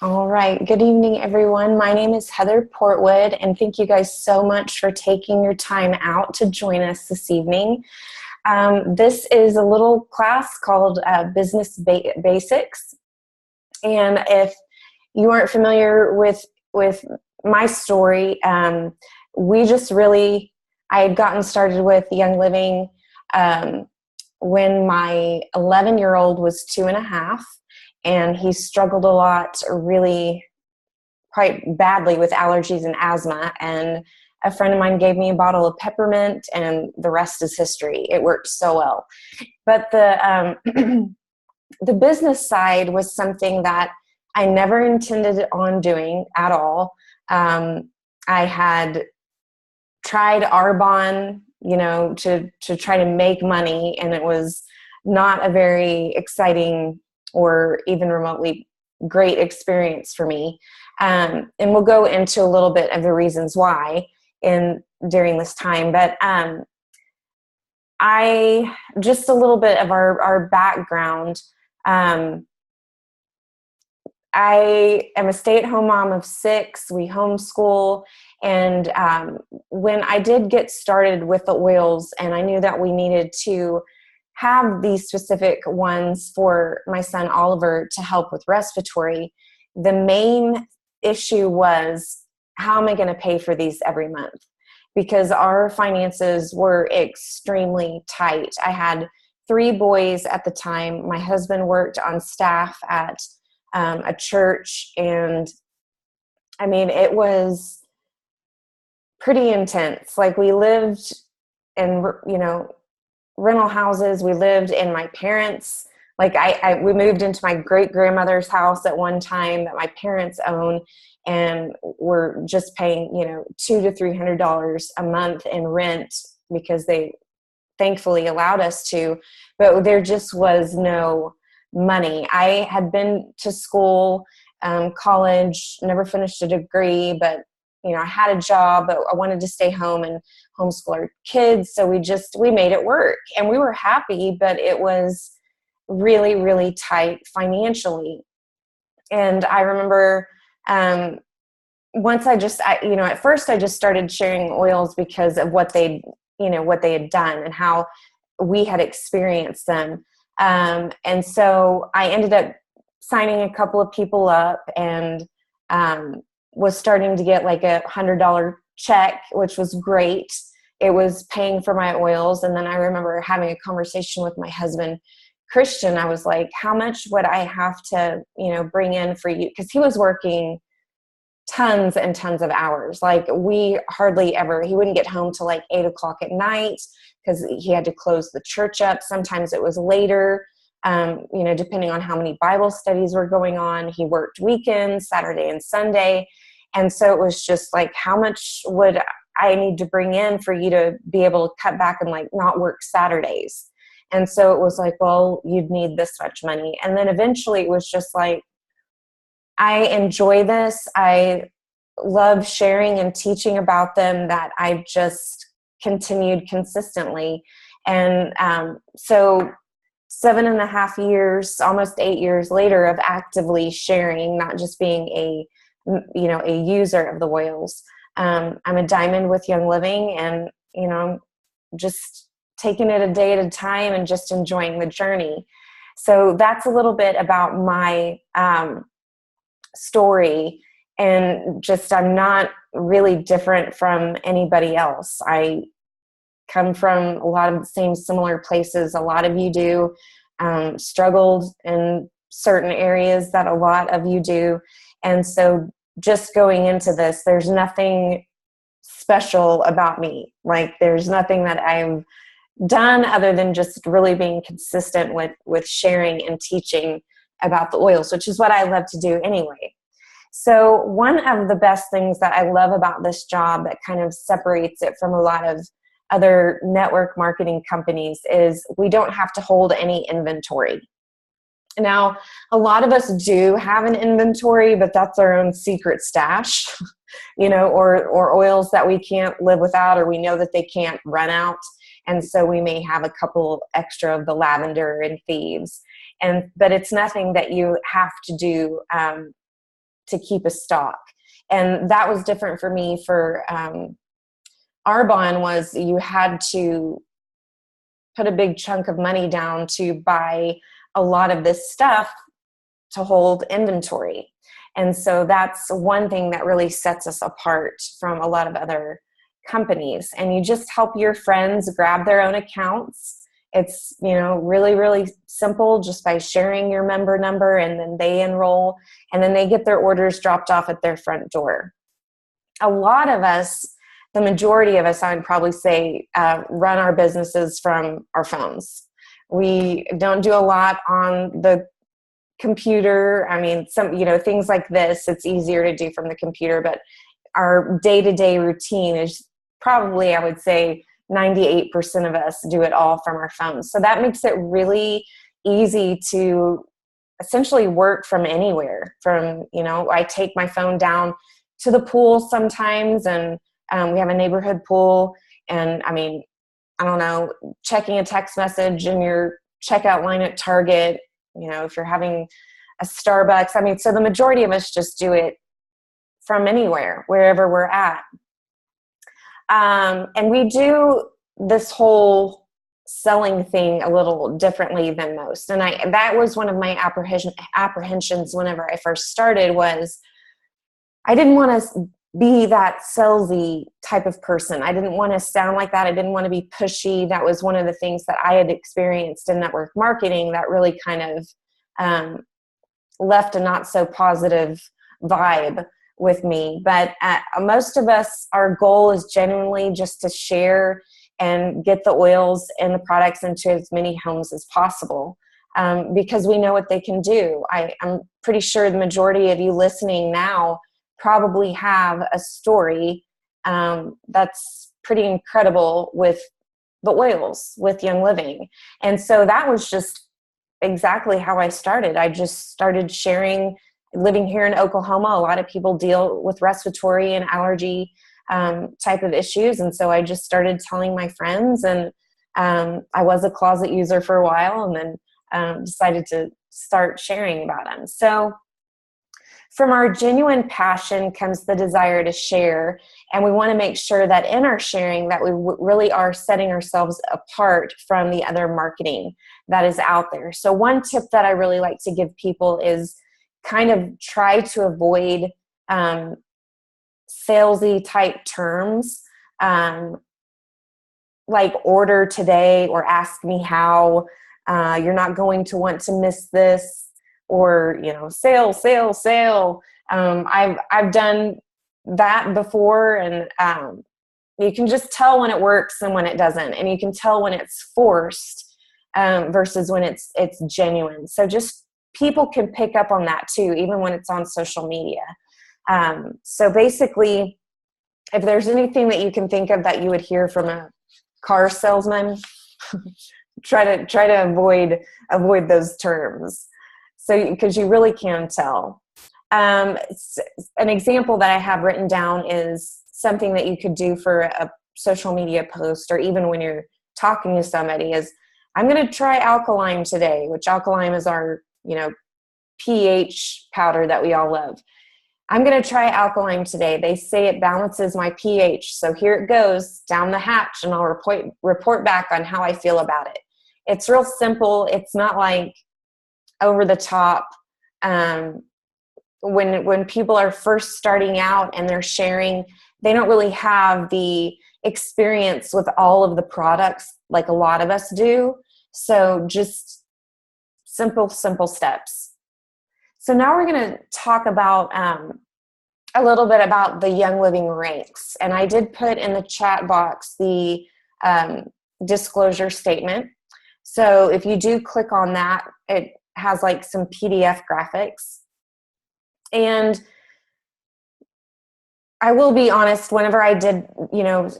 All right. Good evening, everyone. My name is Heather Portwood, and thank you guys so much for taking your time out to join us this evening. This is a little class called Business Basics, and if you aren't familiar with my story, we just really I had gotten started with Young Living when my 11-year-old was 2.5. And he struggled a lot, really quite badly with allergies and asthma. And a friend of mine gave me a bottle of peppermint, and the rest is history. It worked so well. But the the business side was something that I never intended on doing at all. I had tried Arbonne, to try to make money, and it was not a very exciting or even remotely great experience for me. And we'll go into a little bit of the reasons why during this time. But I just a little bit of our background. I am a stay-at-home mom of 6. We homeschool. And when I did get started with the oils, and I knew that we needed to have these specific ones for my son Oliver to help with respiratory, the main issue was, how am I going to pay for these every month? Because our finances were extremely tight. I had 3 boys at the time. My husband worked on staff at a church, and I mean, it was pretty intense. Like, we lived in, rental houses. We lived in my parents', we moved into my great grandmother's house at one time that my parents own, and we're just paying, $200 to $300 a month in rent because they thankfully allowed us to, but there just was no money. I had been to school, college, never finished a degree, but I had a job, but I wanted to stay home and homeschool our kids. So we made it work, and we were happy, but it was really, really tight financially. And I remember, at first I just started sharing oils because of what they had done and how we had experienced them. And so I ended up signing a couple of people up, and, was starting to get like $100 check, which was great. It was paying for my oils. And then I remember having a conversation with my husband, Christian. I was like, how much would I have to, bring in for you? Because he was working tons and tons of hours. Like, he wouldn't get home till like 8 o'clock at night because he had to close the church up. Sometimes it was later, depending on how many Bible studies were going on. He worked weekends, Saturday and Sunday. And so it was just like, how much would I need to bring in for you to be able to cut back and not work Saturdays? And so it was like, well, you'd need this much money. And then eventually it was just like, I enjoy this. I love sharing and teaching about them, that I just continued consistently. And so 7.5 years, almost 8 years later of actively sharing, not just being a user of the oils. I'm a diamond with Young Living, and, just taking it a day at a time and just enjoying the journey. So that's a little bit about my story. And just, I'm not really different from anybody else. I come from a lot of the same similar places a lot of you do, struggled in certain areas that a lot of you do. And so just going into this, there's nothing special about me. Like, there's nothing that I've done other than just really being consistent with sharing and teaching about the oils, which is what I love to do anyway. So one of the best things that I love about this job that kind of separates it from a lot of other network marketing companies is we don't have to hold any inventory. Now, a lot of us do have an inventory, but that's our own secret stash, or oils that we can't live without, or we know that they can't run out. And so we may have a couple extra of the lavender and thieves. But it's nothing that you have to do to keep a stock. And that was different for me. For Arbonne was you had to put a big chunk of money down to buy a lot of this stuff to hold inventory. And so that's one thing that really sets us apart from a lot of other companies. And you just help your friends grab their own accounts. It's, really, really simple, just by sharing your member number, and then they enroll, and then they get their orders dropped off at their front door. A lot of us, the majority of us, I would probably say, run our businesses from our phones. We don't do a lot on the computer. I mean, some, things like this, it's easier to do from the computer, but our day-to-day routine is probably, I would say, 98% of us do it all from our phones. So that makes it really easy to essentially work from anywhere. I take my phone down to the pool sometimes, and we have a neighborhood pool, and I mean, I don't know, checking a text message in your checkout line at Target, if you're having a Starbucks. I mean, so the majority of us just do it from anywhere, wherever we're at. And we do this whole selling thing a little differently than most. And that was one of my apprehensions whenever I first started, was I didn't want to be that salesy type of person. I didn't want to sound like that. I didn't want to be pushy. That was one of the things that I had experienced in network marketing that really kind of left a not so positive vibe with me. But most of us, our goal is genuinely just to share and get the oils and the products into as many homes as possible, because we know what they can do. I'm pretty sure the majority of you listening now probably have a story that's pretty incredible with the oils, with Young Living. And so that was just exactly how I started. I just started sharing. Living here in Oklahoma, a lot of people deal with respiratory and allergy type of issues. And so I just started telling my friends, and I was a closet user for a while, and then decided to start sharing about them. So from our genuine passion comes the desire to share. And we want to make sure that in our sharing that we really are setting ourselves apart from the other marketing that is out there. So one tip that I really like to give people is kind of try to avoid salesy type terms, like order today or ask me how. You're not going to want to miss this, or sale, sale, sale. I've done that before, and you can just tell when it works and when it doesn't, and you can tell when it's forced versus when it's genuine. So just people can pick up on that too, even when it's on social media. So basically, if there's anything that you can think of that you would hear from a car salesman, try to avoid those terms. So, because you really can tell. An example that I have written down is something that you could do for a social media post, or even when you're talking to somebody, is, I'm going to try alkaline today, which alkaline is our pH powder that we all love. I'm going to try alkaline today. They say it balances my pH. So here it goes down the hatch, and I'll report back on how I feel about it. It's real simple. It's not like over the top. When people are first starting out and they're sharing, they don't really have the experience with all of the products like a lot of us do. So just simple steps. So now we're going to talk about a little bit about the Young Living ranks. And I did put in the chat box the disclosure statement. So if you do click on that, it has like some PDF graphics. And I will be honest, whenever I did,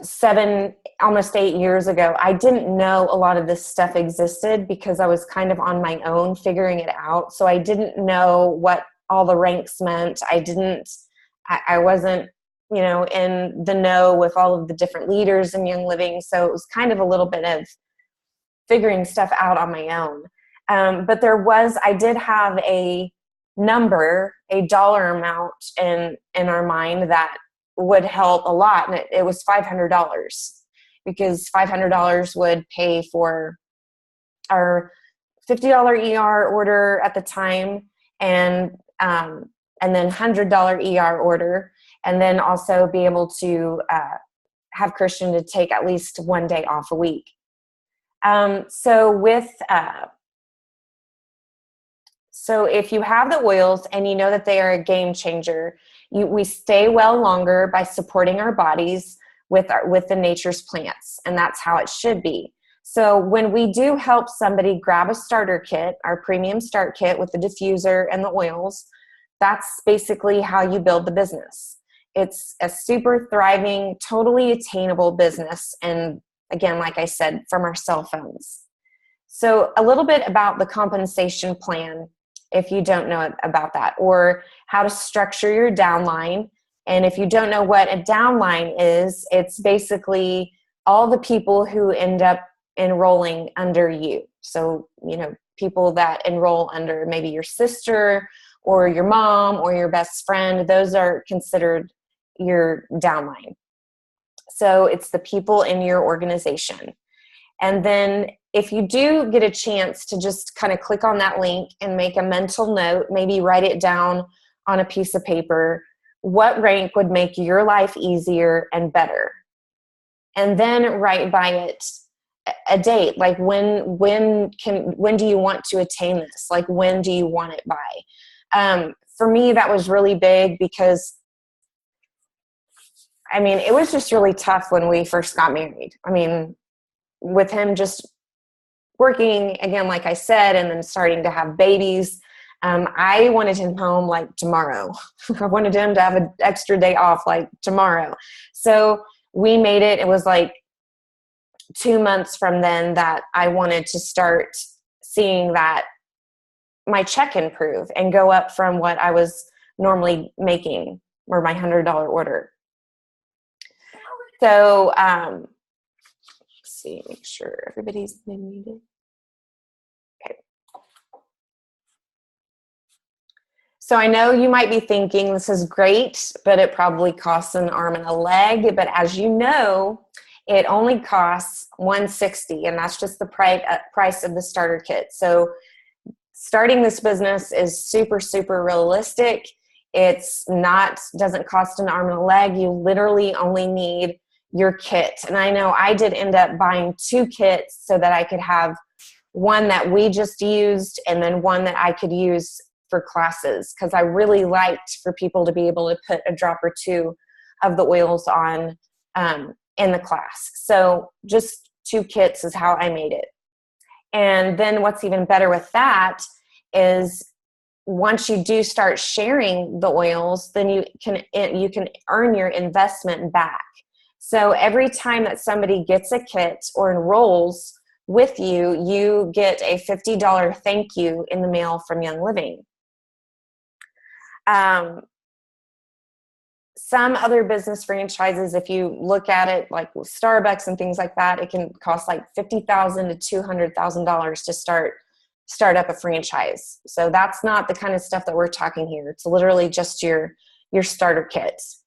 7, almost 8 years ago, I didn't know a lot of this stuff existed because I was kind of on my own figuring it out. So I didn't know what all the ranks meant. I wasn't, in the know with all of the different leaders in Young Living. So it was kind of a little bit of figuring stuff out on my own. But I did have a number, a dollar amount in our mind that would help a lot. And it was $500, because $500 would pay for our $50 ER order at the time, and then $100 ER order, and then also be able to have Christian to take at least one day off a week. So if you have the oils and you know that they are a game changer, we stay well longer by supporting our bodies with the nature's plants, and that's how it should be. So when we do help somebody grab a starter kit, our premium start kit with the diffuser and the oils, that's basically how you build the business. It's a super thriving, totally attainable business. And again, like I said, from our cell phones. So a little bit about the compensation plan, if you don't know about that, or how to structure your downline. And if you don't know what a downline is, it's basically all the people who end up enrolling under you. So, people that enroll under maybe your sister or your mom or your best friend, those are considered your downline. So it's the people in your organization. And then if you do get a chance to just kind of click on that link and make a mental note, maybe write it down on a piece of paper, what rank would make your life easier and better? And then write by it a date, like when do you want to attain this? Like, when do you want it by? For me, that was really big because, it was just really tough when we first got married. With him just working again, like I said, and then starting to have babies, I wanted him home like tomorrow. I wanted him to have an extra day off like tomorrow. So we made it. It was like 2 months from then that I wanted to start seeing that my check improve and go up from what I was normally making, or my $100 order. So, let's see, make sure everybody's muted. Okay. So I know you might be thinking this is great, but it probably costs an arm and a leg. But as you know, it only costs $160, and that's just the price of the starter kit. So starting this business is super, super realistic. Doesn't cost an arm and a leg. You literally only need your kit. And I know I did end up buying 2 kits so that I could have one that we just used and then one that I could use for classes, because I really liked for people to be able to put a drop or 2 of the oils on in the class. So just 2 kits is how I made it. And then what's even better with that is once you do start sharing the oils, then you can earn your investment back. So every time that somebody gets a kit or enrolls with you, you get a $50 thank you in the mail from Young Living. Some other business franchises, if you look at it like with Starbucks and things like that, it can cost like $50,000 to $200,000 to start up a franchise. So that's not the kind of stuff that we're talking here. It's literally just your starter kits.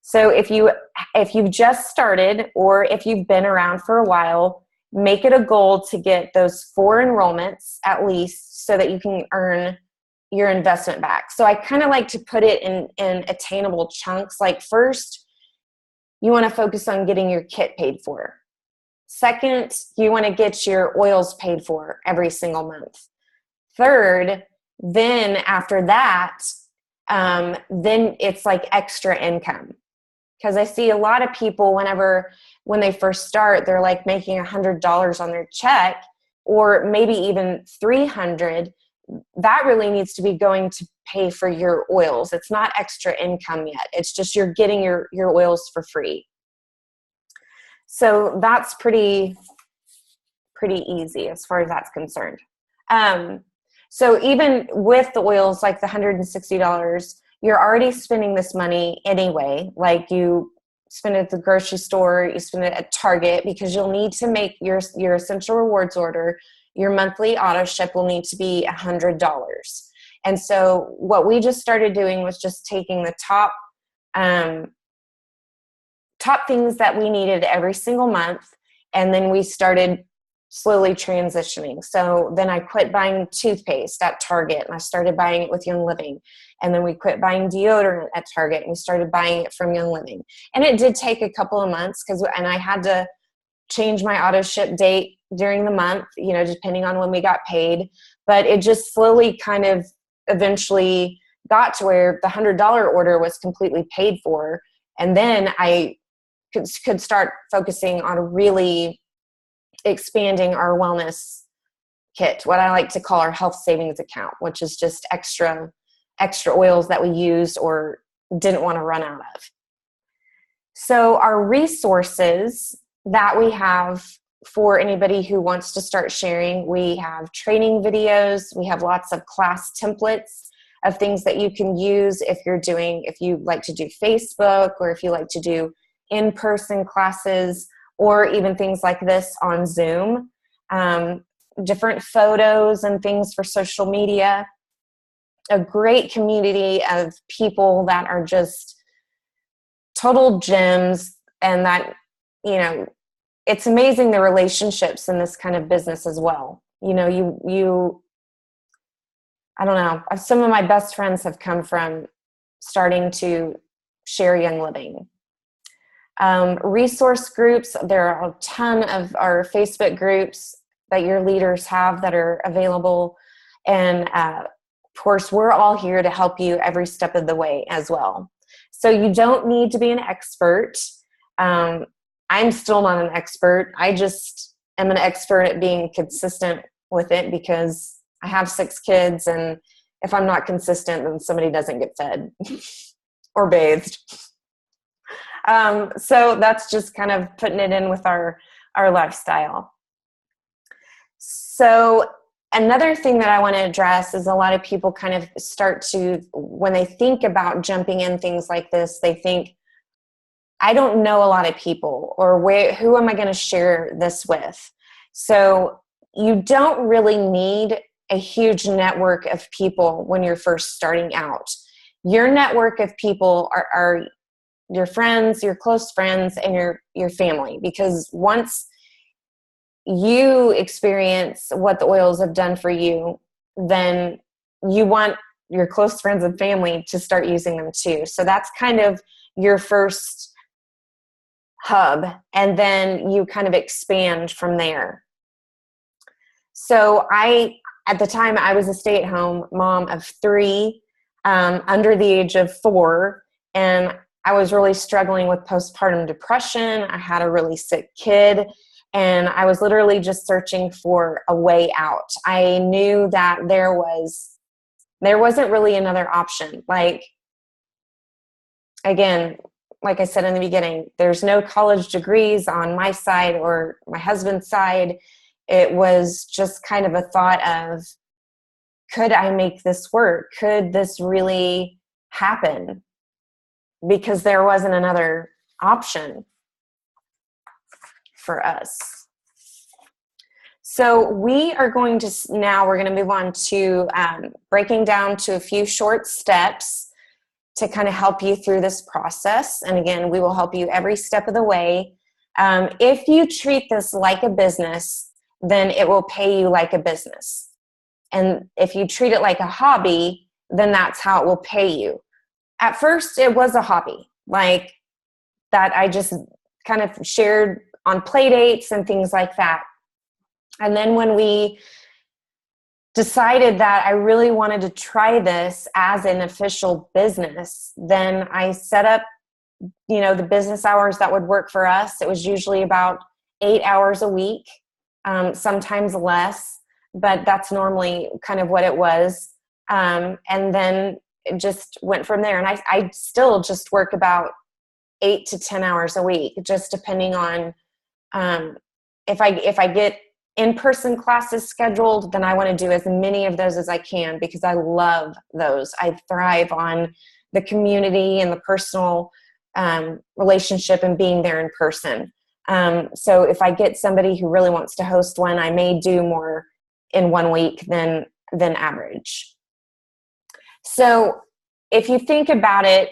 So if you've just started, or if you've been around for a while, make it a goal to get those 4 enrollments at least, so that you can earn your investment back. So I kind of like to put it in attainable chunks. Like, first, you want to focus on getting your kit paid for. Second, you want to get your oils paid for every single month. Third, then after that, then it's like extra income. Because I see a lot of people when they first start, they're like making $100 on their check, or maybe even $300. That really needs to be going to pay for your oils. It's not extra income yet. It's just you're getting your oils for free. So that's pretty easy as far as that's concerned. So even with the oils, like the $160, you're already spending this money anyway. Like, you spend it at the grocery store, you spend it at Target, because you'll need to make your Essential Rewards order. Your monthly auto ship will need to be $100. And so what we just started doing was just taking the top things that we needed every single month. And then we started slowly transitioning. So then I quit buying toothpaste at Target and I started buying it with Young Living. And then we quit buying deodorant at Target and we started buying it from Young Living. And it did take a couple of months and I had to change my auto ship date during the month, depending on when we got paid. But it just slowly kind of eventually got to where the $100 order was completely paid for. And then I could start focusing on really expanding our wellness kit, what I like to call our health savings account, which is just extra oils that we used or didn't want to run out of. So our resources that we have for anybody who wants to start sharing, we have training videos, we have lots of class templates of things that you can use if you like to do Facebook, or if you like to do in-person classes, or even things like this on Zoom, different photos and things for social media, a great community of people that are just total gems, and that, it's amazing the relationships in this kind of business as well. I don't know, some of my best friends have come from starting to share Young Living. Resource groups, there are a ton of our Facebook groups that your leaders have that are available. And of course, we're all here to help you every step of the way as well. So you don't need to be an expert. I'm still not an expert. I just am an expert at being consistent with it because I have 6 kids, and if I'm not consistent, then somebody doesn't get fed or bathed. So that's just kind of putting it in with our lifestyle. So another thing that I want to address is a lot of people kind of start to, when they think about jumping in things like this, they think, I don't know a lot of people, or who am I going to share this with? So you don't really need a huge network of people when you're first starting out. Your network of people are your friends, your close friends, and your family. Because once you experience what the oils have done for you, then you want your close friends and family to start using them too. So that's kind of your first hub, and then you kind of expand from there. So at the time, I was a stay-at-home mom of 3, under the age of 4, and I was really struggling with postpartum depression. I had a really sick kid, and I was literally just searching for a way out. I knew that there wasn't really another option. Again, like I said in the beginning, there's no college degrees on my side or my husband's side. It was just kind of a thought of, could I make this work? Could this really happen? Because there wasn't another option for us. So we're going to move on to breaking down to a few short steps to kind of help you through this process. And again, we will help you every step of the way. If you treat this like a business, then it will pay you like a business. And if you treat it like a hobby, then that's how it will pay you. At first, it was a hobby, like that I just kind of shared on play dates and things like that. And then when we decided that I really wanted to try this as an official business, then I set up, the business hours that would work for us. It was usually about 8 hours a week, sometimes less, but that's normally kind of what it was. And then it just went from there. And I still just work about 8 to 10 hours a week, just depending on if I get in-person classes scheduled, then I want to do as many of those as I can because I love those. I thrive on the community and the personal relationship and being there in person. So if I get somebody who really wants to host one, I may do more in 1 week than average. So if you think about it,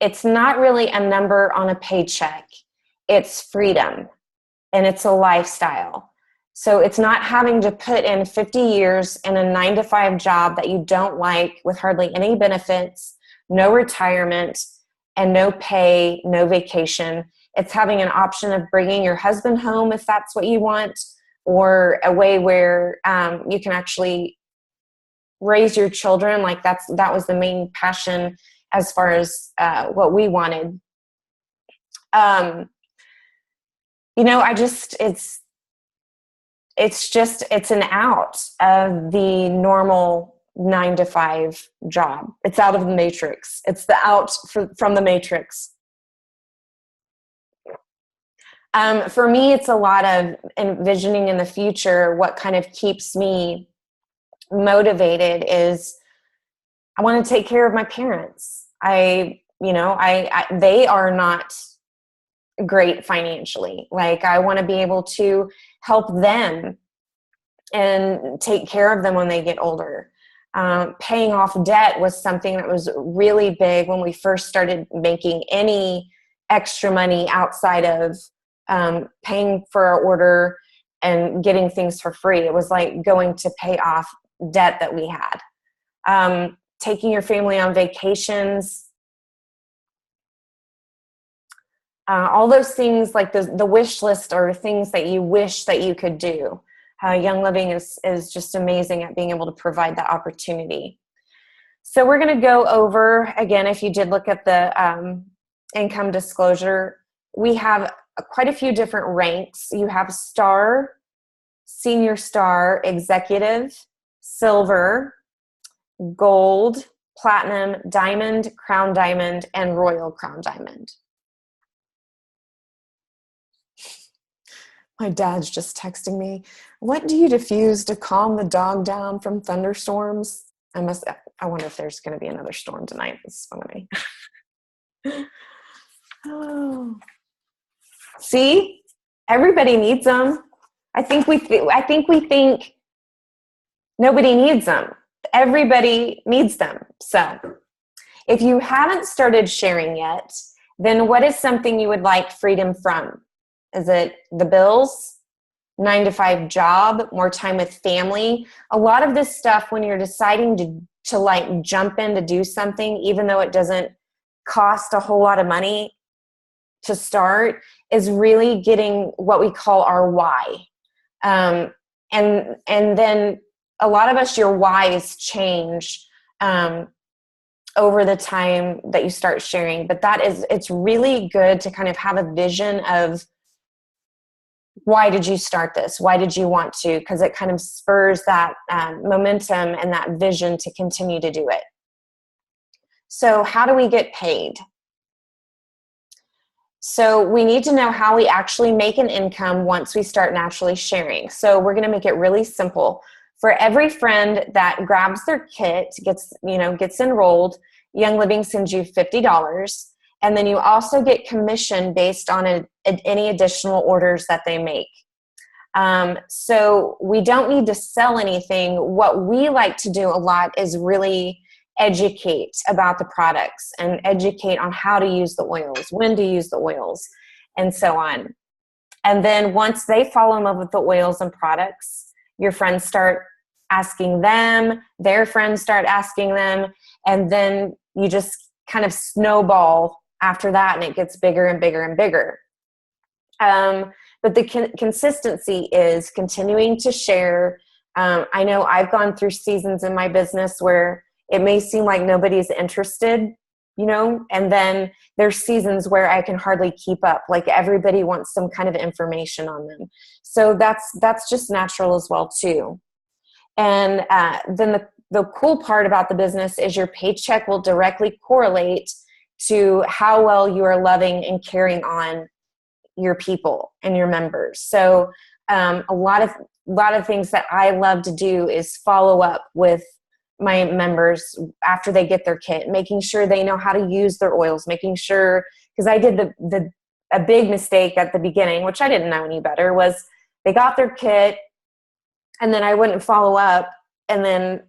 it's not really a number on a paycheck. It's freedom, and it's a lifestyle. So it's not having to put in 50 years in a 9-to-5 job that you don't like, with hardly any benefits, no retirement, and no pay, no vacation. It's having an option of bringing your husband home if that's what you want, or a way where you can actually raise your children. Like that was the main passion as far as what we wanted. It's an out of the normal 9-to-5 job. It's out of the matrix. It's the out from the matrix. For me, it's a lot of envisioning in the future. What kind of keeps me motivated is I want to take care of my parents. They are not great financially. Like, I want to be able to help them and take care of them when they get older. Paying off debt was something that was really big when we first started making any extra money outside of paying for our order and getting things for free. It was like going to pay off debt that we had. Taking your family on vacations, all those things, like the wish list, or things that you wish that you could do. Young Living is just amazing at being able to provide that opportunity. So we're going to go over, again, if you did look at the income disclosure, we have quite a few different ranks. You have star, senior star, executive, silver, gold, platinum, diamond, crown diamond, and royal crown diamond. My dad's just texting me, what do you diffuse to calm the dog down from thunderstorms? I wonder if there's going to be another storm tonight. It's funny. Oh. See, everybody needs them. I think we think nobody needs them. Everybody needs them. So if you haven't started sharing yet, then what is something you would like freedom from? Is it the bills, 9-to-5 job, more time with family? A lot of this stuff, when you're deciding to like jump in to do something, even though it doesn't cost a whole lot of money to start, is really getting what we call our why. And then a lot of us, your whys change over the time that you start sharing. But it's really good to kind of have a vision of, why did you start this? Why did you want to? Because it kind of spurs that momentum and that vision to continue to do it. So how do we get paid? So we need to know how we actually make an income once we start naturally sharing. So we're going to make it really simple. For every friend that grabs their kit, gets enrolled, Young Living sends you $50. And then you also get commission based on any additional orders that they make. So we don't need to sell anything. What we like to do a lot is really educate about the products and educate on how to use the oils, when to use the oils, and so on. And then once they fall in love with the oils and products, your friends start asking them, their friends start asking them, and then you just kind of snowball after that, and it gets bigger and bigger and bigger. But the consistency is continuing to share. I know I've gone through seasons in my business where it may seem like nobody's interested, and then there's seasons where I can hardly keep up. Like, everybody wants some kind of information on them. So that's just natural as well too. And then the cool part about the business is your paycheck will directly correlate to how well you are loving and caring on your people and your members. So a lot of things that I love to do is follow up with my members after they get their kit, making sure they know how to use their oils, making sure, because I did a big mistake at the beginning, which I didn't know any better, was they got their kit and then I wouldn't follow up, and then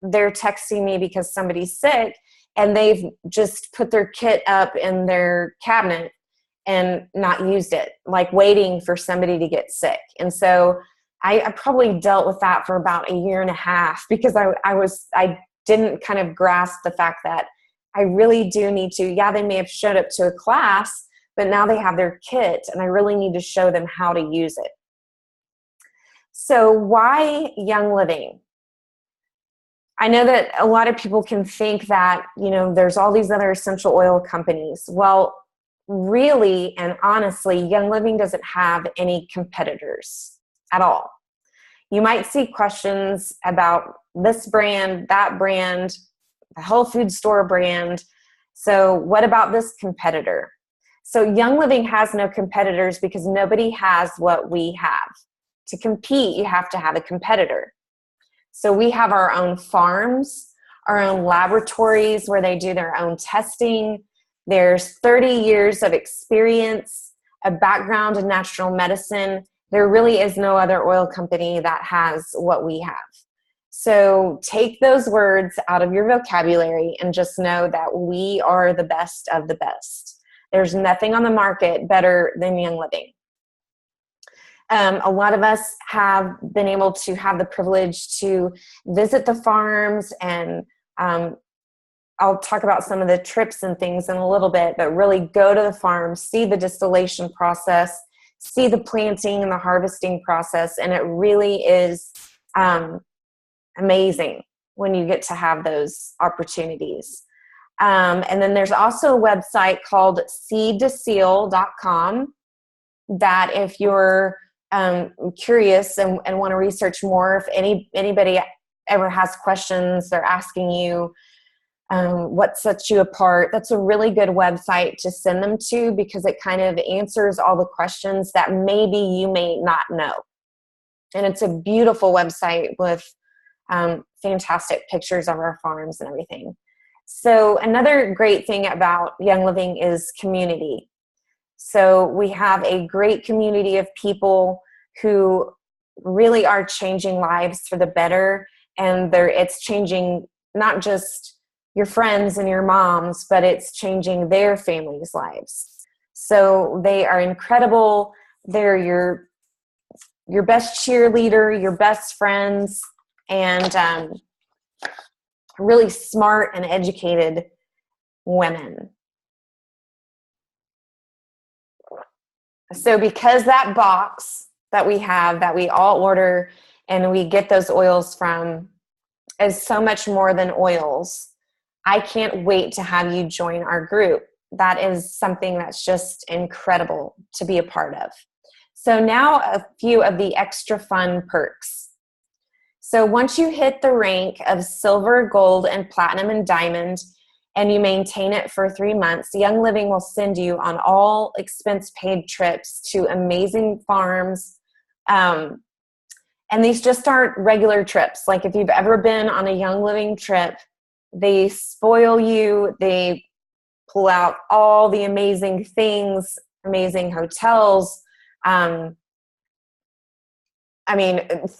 they're texting me because somebody's sick and they've just put their kit up in their cabinet and not used it, like waiting for somebody to get sick. And so I probably dealt with that for about a year and a half, because I didn't kind of grasp the fact that I really do need to, yeah, they may have showed up to a class, but now they have their kit and I really need to show them how to use it. So why Young Living? I know that a lot of people can think that, there's all these other essential oil companies. Well, really and honestly, Young Living doesn't have any competitors at all. You might see questions about this brand, that brand, the health food store brand. So what about this competitor? So Young Living has no competitors because nobody has what we have. To compete, you have to have a competitor. So we have our own farms, our own laboratories where they do their own testing. There's 30 years of experience, a background in natural medicine. There really is no other oil company that has what we have. So take those words out of your vocabulary and just know that we are the best of the best. There's nothing on the market better than Young Living. A lot of us have been able to have the privilege to visit the farms, and I'll talk about some of the trips and things in a little bit, but really go to the farm, see the distillation process, see the planting and the harvesting process, and it really is amazing when you get to have those opportunities. And then there's also a website called seedtoseal.com that if you're curious and want to research more, if anybody ever has questions, they're asking you what sets you apart, that's a really good website to send them to, because it kind of answers all the questions that maybe you may not know. And it's a beautiful website with fantastic pictures of our farms and everything. So another great thing about Young Living is community. So we have a great community of people who really are changing lives for the better, and it's changing not just your friends and your moms, but it's changing their families' lives. So they are incredible. They're your best cheerleader, your best friends, and really smart and educated women. So because that box that we have, that we all order and we get those oils from, is so much more than oils, I can't wait to have you join our group. That is something that's just incredible to be a part of. So now a few of the extra fun perks. So once you hit the rank of silver, gold, and platinum and diamond, and you maintain it for 3 months, Young Living will send you on all expense-paid trips to amazing farms. And these just aren't regular trips. Like if you've ever been on a Young Living trip, they spoil you. They pull out all the amazing things, amazing hotels.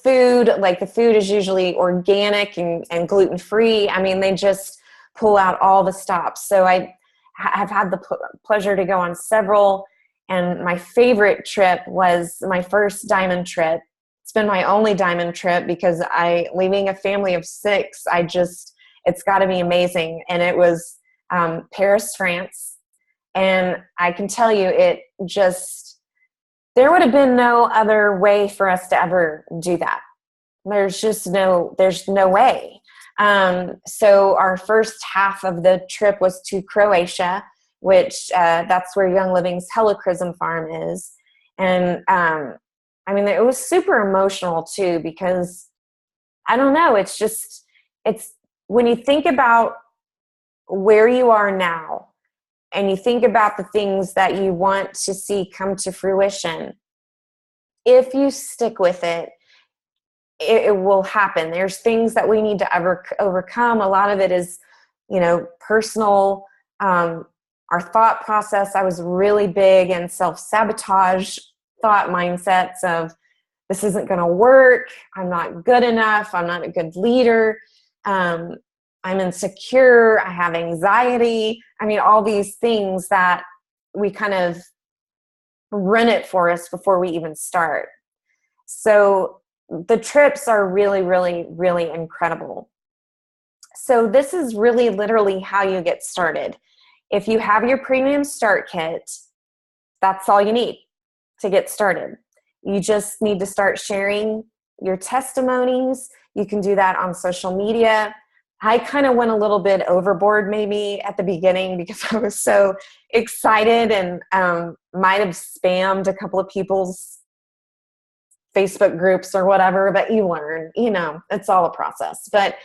Food, like the food is usually organic and gluten-free. They just pull out all the stops. So I have had the pleasure to go on several, and my favorite trip was my first diamond trip. It's been my only diamond trip because leaving a family of 6, it's got to be amazing. And it was Paris, France. And I can tell you, there would have been no other way for us to ever do that. There's no way. So our first half of the trip was to Croatia, which that's where Young Living's Helichrysum farm is. And it was super emotional too, because I don't know, it's when you think about where you are now and you think about the things that you want to see come to fruition, if you stick with it, it will happen. There's things that we need to overcome. A lot of it is, personal, our thought process. I was really big in self-sabotage thought mindsets of, this isn't going to work. I'm not good enough. I'm not a good leader. I'm insecure, I have anxiety. I mean, all these things that we kind of run it for us before we even start. So the trips are really, really, really incredible. So this is really literally how you get started. If you have your premium start kit, that's all you need to get started. You just need to start sharing your testimonies. You can do that on social media. I kind of went a little bit overboard maybe at the beginning because I was so excited and might have spammed a couple of people's Facebook groups or whatever, but you learn, it's all a process. But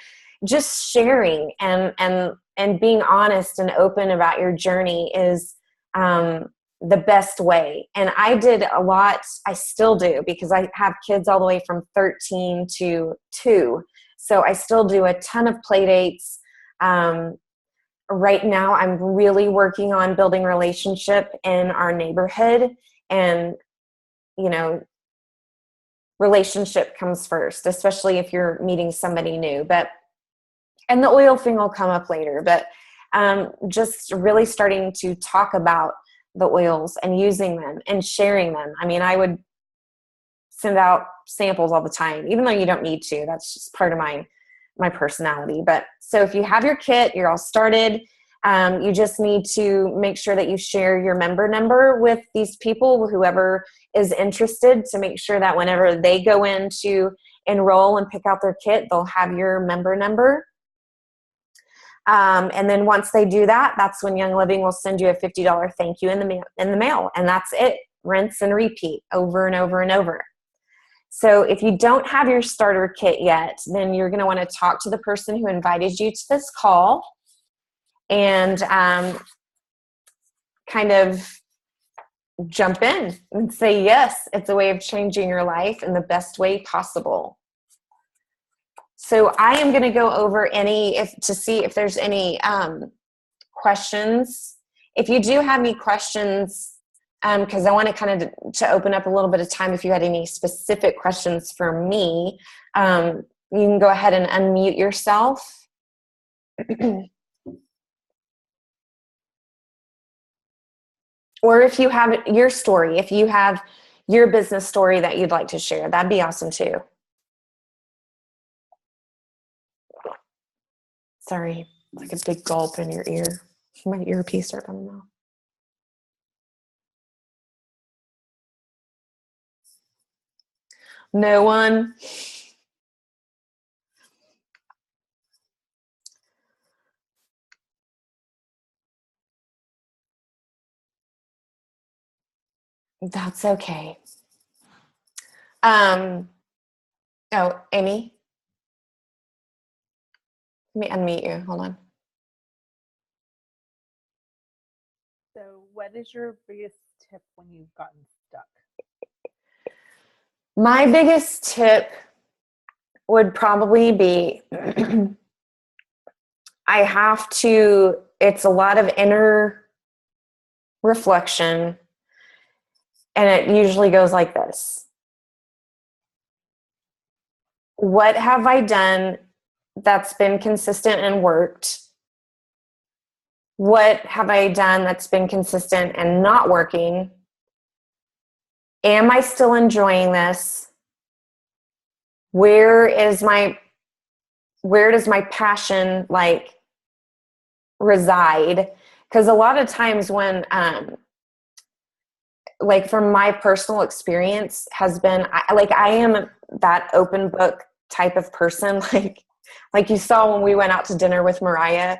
just sharing and being honest and open about your journey is the best way. And I did a lot, I still do, because I have kids all the way from 13 to 2. So I still do a ton of play dates. Right now, I'm really working on building relationship in our neighborhood, and, relationship comes first, especially if you're meeting somebody new. And the oil thing will come up later, but just really starting to talk about the oils and using them and sharing them. I mean, I would send out samples all the time, even though you don't need to. That's just part of my personality. But so if you have your kit, you're all started. You just need to make sure that you share your member number with these people, whoever is interested, to make sure that whenever they go in to enroll and pick out their kit, they'll have your member number. And then once they do that, that's when Young Living will send you a $50 thank you in the mail. And that's it. Rinse and repeat over and over and over. So if you don't have your starter kit yet, then you're going to want to talk to the person who invited you to this call and kind of jump in and say, yes, it's a way of changing your life in the best way possible. So I am going to go over to see if there's any questions. If you do have any questions, because I want to kind of to open up a little bit of time, if you had any specific questions for me, you can go ahead and unmute yourself. Or if you have your story, if you have your business story that you'd like to share, that'd be awesome too. Sorry, like a big gulp in your ear. My earpiece are coming out. No one. That's okay. Oh, Amy? Let me unmute you. Hold on. So what is your biggest tip when you've gotten stuck? My biggest tip would probably be it's a lot of inner reflection, and it usually goes like this. What have I done that's been consistent and worked? What have I done that's been consistent and not working? Am I still enjoying this? Where does my passion reside? Because a lot of times when from my personal experience has been, I am that open book type of person. Like you saw when we went out to dinner with Mariah,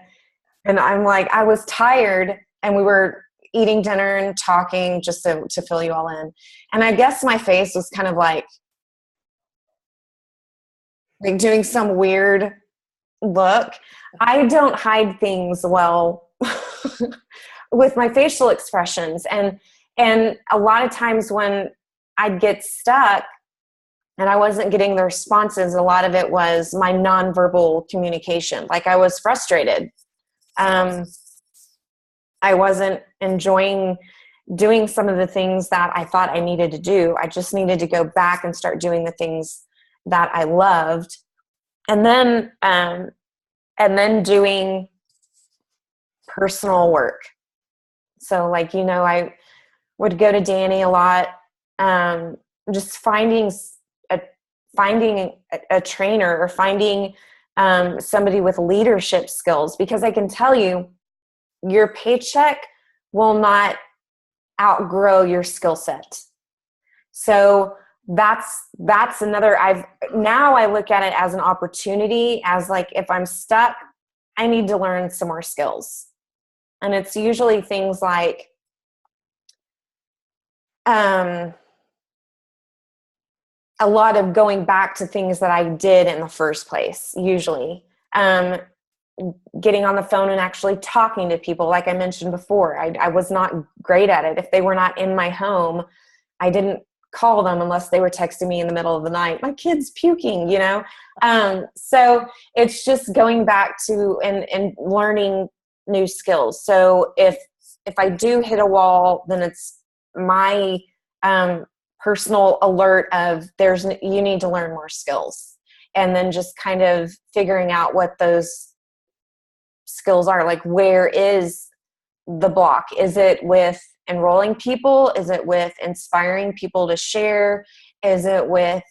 and I'm like, I was tired and we were eating dinner and talking just to fill you all in. And I guess my face was kind of like doing some weird look. I don't hide things well with my facial expressions. And a lot of times when I'd get stuck and I wasn't getting the responses, a lot of it was my nonverbal communication. Like I was frustrated. I wasn't enjoying doing some of the things that I thought I needed to do. I just needed to go back and start doing the things that I loved. And then and then doing personal work. So like, I would go to Danny a lot, just finding a trainer, or finding somebody with leadership skills, because I can tell you, your paycheck will not outgrow your skill set. So that's another, now I look at it as an opportunity, as like, if I'm stuck, I need to learn some more skills. And it's usually things like, a lot of going back to things that I did in the first place, usually. Getting on the phone and actually talking to people. Like I mentioned before, I was not great at it. If they were not in my home, I didn't call them unless they were texting me in the middle of the night, my kid's puking, so it's just going back to and learning new skills. So if I do hit a wall, then it's my personal alert of you need to learn more skills, and then just kind of figuring out what those skills are. Like, where is the block? Is it with enrolling people? Is it with inspiring people to share? Is it with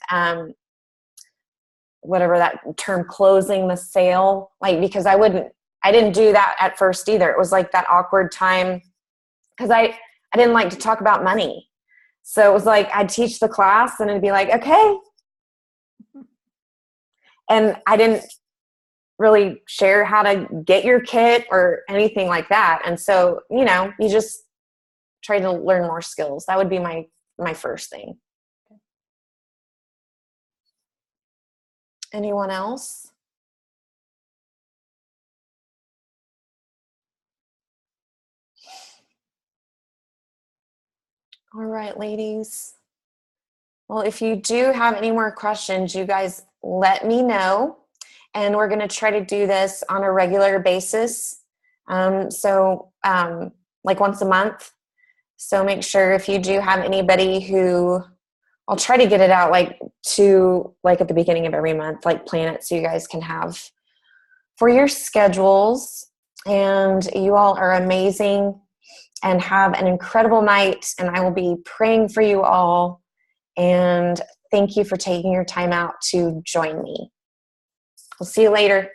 whatever that term, closing the sale? Like, because I didn't do that at first either. It was like that awkward time, because I didn't like to talk about money. So it was like, I'd teach the class and it'd be like, okay. And I didn't really share how to get your kit or anything like that. And so, you just try to learn more skills. That would be my first thing. Anyone else? All right, ladies. Well, if you do have any more questions, you guys let me know. And we're going to try to do this on a regular basis. Like once a month. So make sure, if you do have anybody who, I'll try to get it out like at the beginning of every month, like plan it so you guys can have for your schedules. And you all are amazing, and have an incredible night. And I will be praying for you all. And thank you for taking your time out to join me. We'll see you later.